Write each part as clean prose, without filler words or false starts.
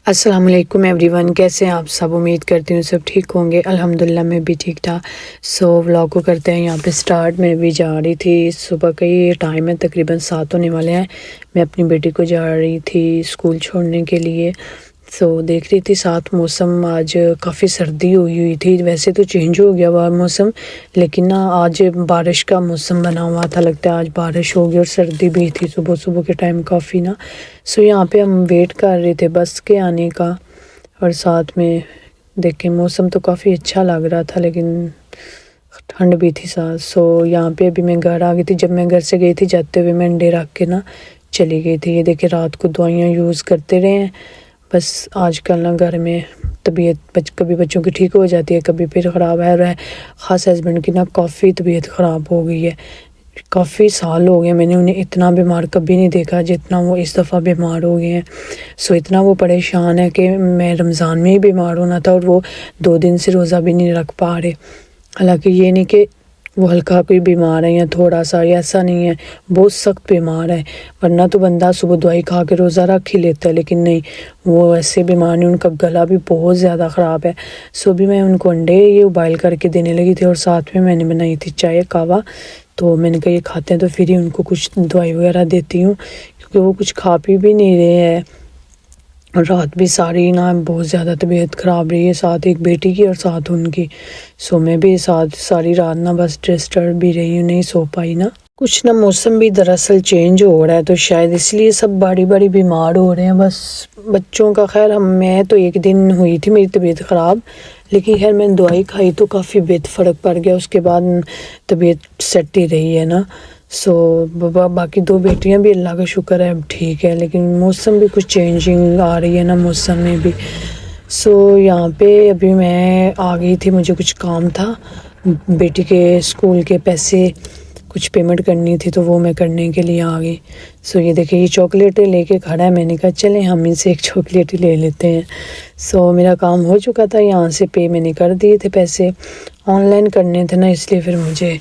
अस्सलाम वालेकुम एवरीवन, कैसे हैं आप सब। उम्मीद करती हूँ सब ठीक होंगे। अल्हम्दुलिल्लाह मैं भी ठीक था। व्लॉग को करते हैं यहाँ पे स्टार्ट। मैं भी जा रही थी, सुबह का ये टाइम है, तकरीबन 7 होने वाले हैं। मैं अपनी बेटी को जा रही थी स्कूल छोड़ने के लिए। देख रही थी साथ मौसम, आज काफ़ी सर्दी हुई थी। वैसे तो चेंज हो गया हुआ मौसम, लेकिन ना आज बारिश का मौसम बना हुआ था। लगता है आज बारिश होगी और सर्दी भी थी सुबह सुबह के टाइम काफ़ी ना। यहाँ पे हम वेट कर रहे थे बस के आने का, और साथ में देखें मौसम तो काफ़ी अच्छा लग रहा था, लेकिन ठंड भी थी साथ। यहाँ पे अभी मैं घर आ गई थी। जब मैं घर से गई थी, जाते हुए मैं अंडे रख के ना चली गई थी। ये देखे रात को दवाइयाँ यूज़ करते रहे हैं। बस आजकल ना घर में तबीयत कभी बच्चों की ठीक हो जाती है, कभी फिर ख़राब है रहा है। ख़ास हस्बैंड की ना काफ़ी तबीयत ख़राब हो गई है। काफ़ी साल हो गए, मैंने उन्हें इतना बीमार कभी नहीं देखा जितना वो इस दफ़ा बीमार हो गए हैं। इतना वो परेशान है कि मैं रमज़ान में ही बीमार होना था और वो 2 दिन से रोज़ा भी नहीं रख पा रहे। हालांकि ये नहीं कि वो हल्का कोई बीमार है या थोड़ा सा, ऐसा नहीं है, बहुत सख्त बीमार है। वरना तो बंदा सुबह दवाई खा के रोज़ा रख ही लेता है, लेकिन नहीं, वो ऐसे बीमार नहीं। उनका गला भी बहुत ज़्यादा ख़राब है। अभी मैं उनको अंडे ये उबाइल करके देने लगी थी, और साथ में मैंने बनाई थी चाय कहवा। तो मैंने कहा ये खाते हैं तो फिर ही उनको कुछ दवाई वगैरह देती हूँ, क्योंकि वो कुछ खा पी भी नहीं रहे हैं। और रात भी सारी ना बहुत ज़्यादा तबीयत ख़राब रही है, साथ एक बेटी की और साथ उनकी। मैं भी साथ सारी रात ना बस डिस्टर्ब भी रही हूँ, नहीं सो पाई ना। कुछ ना मौसम भी दरअसल चेंज हो रहा है, तो शायद इसलिए सब बारी बारी बीमार हो रहे हैं। बस बच्चों का खैर, मैं तो एक दिन हुई थी मेरी तबीयत ख़राब, लेकिन खैर मैंने दवाई खाई तो काफ़ी बेहद फ़र्क पड़ गया। उसके बाद तबीयत सेट ही रही है ना। बाकी 2 बेटियां भी अल्लाह का शुक्र है अब ठीक है, लेकिन मौसम भी कुछ चेंजिंग आ रही है ना मौसम में भी। यहाँ पे अभी मैं आ गई थी, मुझे कुछ काम था, बेटी के स्कूल के पैसे कुछ पेमेंट करनी थी, तो वो मैं करने के लिए आ गई। ये देखिए ये चॉकलेटें लेके खड़ा है। मैंने कहा चलें हम इनसे एक चॉकलेट ही ले लेते हैं। मेरा काम हो चुका था, यहाँ से पे मैंने कर दिए थे, पैसे ऑनलाइन करने थे ना, इसलिए फिर मुझे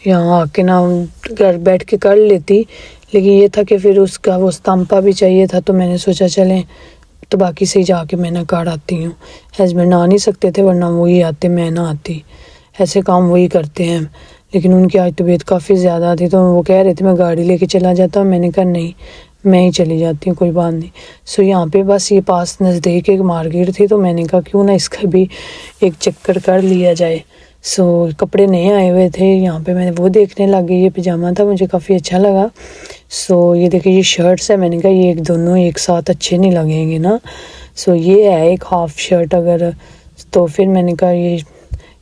यहाँ आके ना घर बैठ के कर लेती, लेकिन ये था कि फिर उसका वो स्टाम्पा भी चाहिए था। तो मैंने सोचा चलें तो बाकी से ही जाके मैं ना कर आती हूँ। हस्बैंड आ नहीं सकते थे, वरना वही आते, मैं ना आती। ऐसे काम वही करते हैं, लेकिन उनकी आज तबीयत काफ़ी ज़्यादा थी, तो वो कह रहे थे मैं गाड़ी लेके चला जाता हूँ। मैंने कहा नहीं, मैं ही चली जाती हूँ, कोई बात नहीं। यहाँ पे बस ये पास नज़दीक एक मार्केट थी, तो मैंने कहा क्यों ना इसका भी एक चक्कर कर लिया जाए। कपड़े नए आए हुए थे, यहाँ पे मैं वो देखने लग गई। ये पजामा था, मुझे काफ़ी अच्छा लगा। ये देखिए ये शर्ट्स है। मैंने कहा ये दोनों एक साथ अच्छे नहीं लगेंगे ना। ये है एक हाफ शर्ट अगर, तो फिर मैंने कहा ये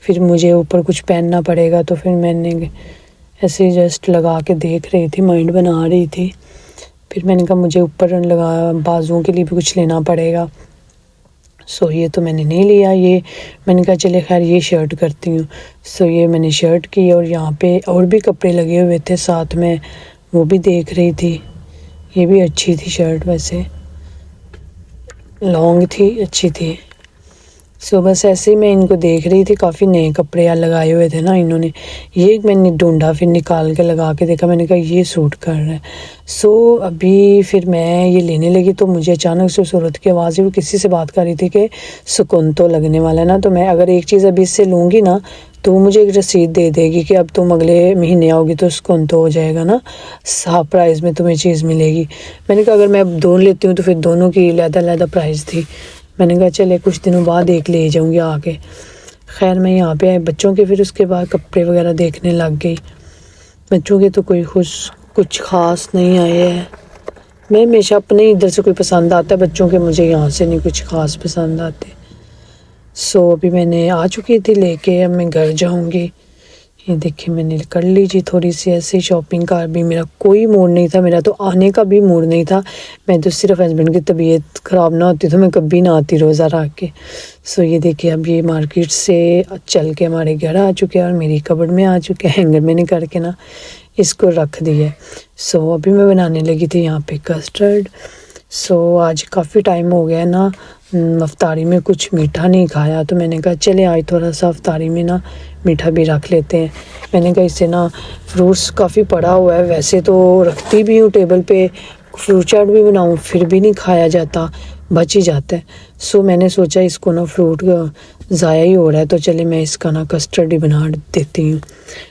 फिर मुझे ऊपर कुछ पहनना पड़ेगा, तो फिर मैंने ऐसे जस्ट लगा के देख रही थी, माइंड बना रही थी। फिर मैंने कहा मुझे ऊपर लगा बाजुओं के लिए भी कुछ लेना पड़ेगा। ये तो मैंने नहीं लिया, ये मैंने कहा चले खैर ये शर्ट करती हूँ। ये मैंने शर्ट की, और यहाँ पे और भी कपड़े लगे हुए थे साथ में, वो भी देख रही थी। ये भी अच्छी थी शर्ट, वैसे लॉन्ग थी, अच्छी थी। बस ऐसे ही मैं इनको देख रही थी। काफ़ी नए कपड़े यार लगाए हुए थे ना इन्होंने। ये मैंने ढूंढा, फिर निकाल के लगा के देखा, मैंने कहा ये सूट कर रहा है। अभी फिर मैं ये लेने लगी, तो मुझे अचानक से सूरत की आवाज़, वो किसी से बात कर रही थी कि सुकून तो लगने वाला है ना। तो मैं अगर एक चीज़ अभी इससे लूँगी ना, तो वो मुझे एक रसीद दे देगी कि अब तुम अगले महीने आओगी तो सुकून तो हो जाएगा ना, हाफ प्राइस में तुम्हें चीज़ मिलेगी। मैंने कहा अगर मैं अब दोनों लेती हूँ तो फिर दोनों की अलग-अलग प्राइस थी। मैंने कहा चले कुछ दिनों बाद एक ले जाऊंगी आके। खैर मैं यहाँ पे बच्चों के फिर उसके बाद कपड़े वगैरह देखने लग गई। बच्चों के तो कोई कुछ ख़ास नहीं आए हैं। मैं हमेशा अपने इधर से कोई पसंद आता है, बच्चों के मुझे यहाँ से नहीं कुछ ख़ास पसंद आते। अभी मैंने आ चुकी थी लेके, अब मैं घर जाऊँगी। ये देखिए मैंने कर ली जी थोड़ी सी ऐसे शॉपिंग का। भी मेरा कोई मूड नहीं था, मेरा तो आने का भी मूड नहीं था। मैं तो सिर्फ हस्बैंड की तबीयत ख़राब ना होती तो मैं कभी ना आती रोज़ा रख के। ये देखिए अब ये मार्केट से चल के हमारे घर आ चुके हैं, और मेरी कबर्ड में आ चुके हैं। हैंगर मैंने करके ना इसको रख दिया। अभी मैं बनाने लगी थी यहाँ पे कस्टर्ड। आज काफ़ी टाइम हो गया है ना, अफ्तारी में कुछ मीठा नहीं खाया, तो मैंने कहा चले आज थोड़ा सा अफ्तारी में ना मीठा भी रख लेते हैं। मैंने कहा इससे ना फ्रूट्स काफ़ी पड़ा हुआ है, वैसे तो रखती भी हूँ टेबल पे, फ्रूट चाट भी बनाऊँ फिर भी नहीं खाया जाता। बच ही जाता है। सो मैंने सोचा इसको ना फ्रूट ज़ाया ही हो रहा है तो चले मैं इसका ना कस्टर्ड ही बना देती हूँ।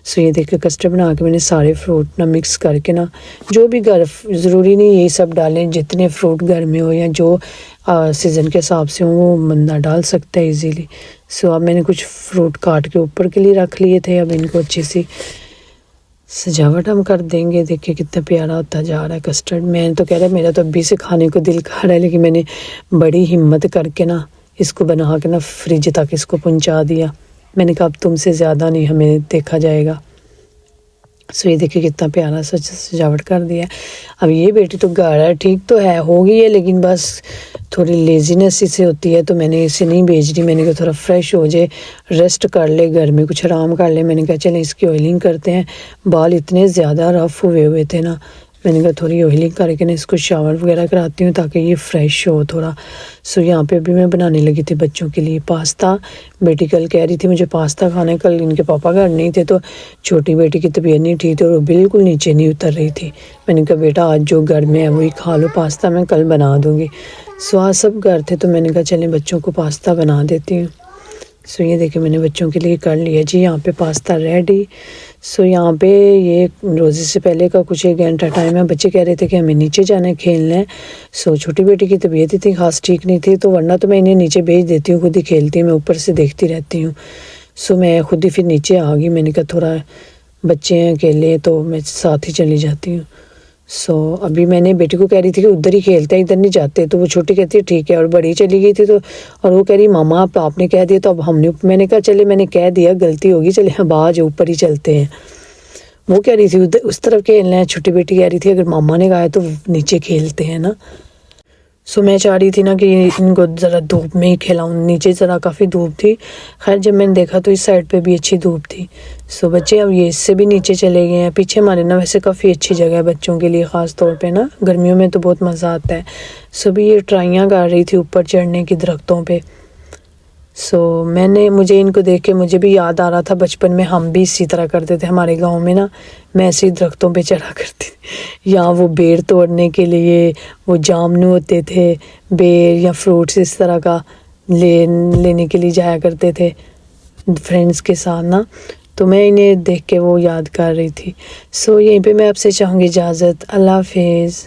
सो ये देखिए कस्टर्ड बना के मैंने सारे फ्रूट ना मिक्स करके ना, जो भी घर, ज़रूरी नहीं यही सब डालें, जितने फ्रूट घर में हो या जो सीज़न के हिसाब से हो वो बंदा डाल सकता है इजीली। सो अब मैंने कुछ फ्रूट काट के ऊपर के लिए रख लिए थे, अब इनको अच्छी सी सजावट हम कर देंगे। देखिए कितना प्यारा होता जा रहा है कस्टर्ड। मैं तो कह रहा है मेरा तो अभी से खाने को दिल कर रहा है, लेकिन मैंने बड़ी हिम्मत करके ना इसको बना के ना फ्रिज तक इसको पहुंचा दिया। मैंने कहा अब तुमसे ज़्यादा नहीं हमें देखा जाएगा। सो ये देखिए कितना प्यारा सजावट कर दिया। अब ये बेटी तो घर है, ठीक तो है, हो गई है, लेकिन बस थोड़ी लेजीनेस इसे होती है तो मैंने इसे नहीं भेज रही। मैंने कहा थोड़ा फ्रेश हो जाए, रेस्ट कर ले, घर में कुछ आराम कर ले। मैंने कहा चले इसकी ऑयलिंग करते हैं। बाल इतने ज़्यादा रफ़ हुए हुए थे ना, मैंने कहा थोड़ी ऑयलिंग करके ना इसको शावर वगैरह कराती हूँ ताकि ये फ्रेश हो थोड़ा। सो यहाँ पे भी मैं बनाने लगी थी बच्चों के लिए पास्ता। बेटी कल कह रही थी मुझे पास्ता खाना है, कल इनके पापा घर नहीं थे तो छोटी बेटी की तबीयत नहीं ठीक थी और वो बिल्कुल नीचे नहीं उतर रही थी। मैंने कहा बेटा आज जो घर में है वही खा लो, पास्ता मैं कल बना दूँगी। सो आज सब घर थे तो मैंने कहा चलें बच्चों को पास्ता बना देती हूँ। सो ये देखिए मैंने बच्चों के लिए कर लिया जी यहाँ पे पास्ता रेडी। सो यहाँ पे ये रोज़े से पहले का कुछ 1 घंटा टाइम है। बच्चे कह रहे थे कि हमें नीचे जाना है, खेलना है। सो छोटी बेटी की तबीयत इतनी खास ठीक नहीं थी तो वरना तो मैं इन्हें नीचे भेज देती हूँ, खुद ही खेलती हूँ, मैं ऊपर से देखती रहती हूँ। सो मैं खुद ही फिर नीचे आ गई। मैंने कहा थोड़ा बच्चे हैं अकेले तो मैं साथ ही चली जाती हूँ। सो अभी मैंने बेटी को कह रही थी कि उधर ही खेलते हैं, इधर नहीं जाते, तो वो छोटी कहती है ठीक है, और बड़ी चली गई थी तो और वो कह रही मामा आप आपने कह दिया तो अब हमने, मैंने कहा चले मैंने कह दिया गलती होगी, चले हम आज ऊपर ही चलते हैं। वो कह रही थी उधर उस तरफ खेलना है, छोटी बेटी कह रही थी अगर मामा ने कहा है तो नीचे खेलते हैं ना। सो मैं चाह रही थी ना कि इनको ज़रा धूप में ही खिलाऊं, नीचे ज़रा काफ़ी धूप थी। खैर जब मैंने देखा तो इस साइड पे भी अच्छी धूप थी। सो बच्चे अब ये इससे भी नीचे चले गए हैं। पीछे हमारे ना वैसे काफ़ी अच्छी जगह है बच्चों के लिए, ख़ास तौर पे ना गर्मियों में तो बहुत मज़ा आता है। सो भी ये ट्राइयाँ कर रही थी ऊपर चढ़ने की दरख्तों पर। सो मुझे इनको देख के मुझे भी याद आ रहा था बचपन में हम भी इसी तरह करते थे। हमारे गांव में ना मैं ऐसे ही दरख्तों पे चढ़ा करती थी, या वो बेर तोड़ने के लिए वो जामनू होते थे, बेर या फ्रूट्स इस तरह का लेने के लिए जाया करते थे फ्रेंड्स के साथ ना। तो मैं इन्हें देख के वो याद कर रही थी। सो यहीं पे मैं आपसे चाहूँगी इजाज़त। अल्लाह हाफिज़।